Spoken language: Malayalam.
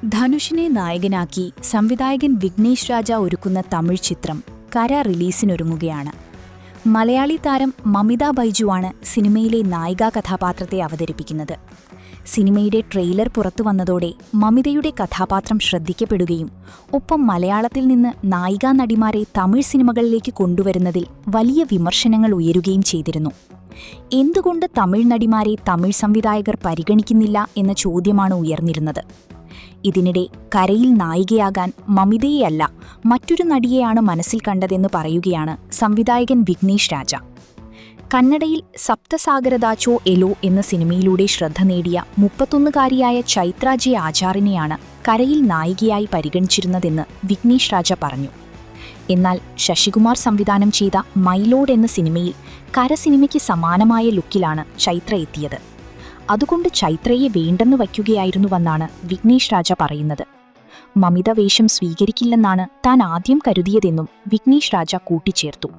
ധനുഷിനെ നായകനാക്കി സംവിധായകൻ വിഘ്നേഷ് രാജ ഒരുക്കുന്ന തമിഴ് ചിത്രം കര റിലീസിനൊരുങ്ങുകയാണ്. മലയാളി താരം മമിത ബൈജുവാണ് സിനിമയിലെ നായികാ കഥാപാത്രത്തെ അവതരിപ്പിക്കുന്നത്. സിനിമയുടെ ട്രെയിലർ പുറത്തുവന്നതോടെ മമിതയുടെ കഥാപാത്രം ശ്രദ്ധിക്കപ്പെടുകയും ഒപ്പം മലയാളത്തിൽ നിന്ന് നായികാ നടിമാരെ തമിഴ് സിനിമകളിലേക്ക് കൊണ്ടുവരുന്നതിൽ വലിയ വിമർശനങ്ങൾ ഉയരുകയും ചെയ്തിരുന്നു. എന്തുകൊണ്ട് തമിഴ് നടിമാരെ തമിഴ് സംവിധായകർ പരിഗണിക്കുന്നില്ല എന്ന ചോദ്യമാണ് ഉയർന്നിരുന്നത്. ഇതിനിടെ കരയിൽ നായികയാകാൻ മമിതയെയല്ല മറ്റൊരു നടിയെയാണ് മനസ്സിൽ കണ്ടതെന്ന് പറയുകയാണ് സംവിധായകൻ വിഘ്നേഷ് രാജ. കന്നഡയിൽ സപ്തസാഗരദാച്ചോ എലോ എന്ന സിനിമയിലൂടെ ശ്രദ്ധ നേടിയ 31കാരിയായ ചൈത്ര ജെ ആചാറിനെയാണ് കരയിൽ നായികയായി പരിഗണിച്ചിരുന്നതെന്ന് വിഘ്നേഷ് രാജ പറഞ്ഞു. എന്നാൽ ശശികുമാർ സംവിധാനം ചെയ്ത മൈലോഡ് എന്ന സിനിമയിൽ കര സിനിമയ്ക്ക് സമാനമായ ലുക്കിലാണ് ചൈത്ര എത്തിയത്. അതുകൊണ്ട് ചൈത്രയെ വേണ്ടെന്ന് വയ്ക്കുകയായിരുന്നുവെന്നാണ് വിഘ്നേഷ് രാജ പറയുന്നത്. മമിത വേഷം സ്വീകരിക്കില്ലെന്നാണ് താൻ ആദ്യം കരുതിയതെന്നും വിഘ്നേഷ് രാജ കൂട്ടിച്ചേർത്തു.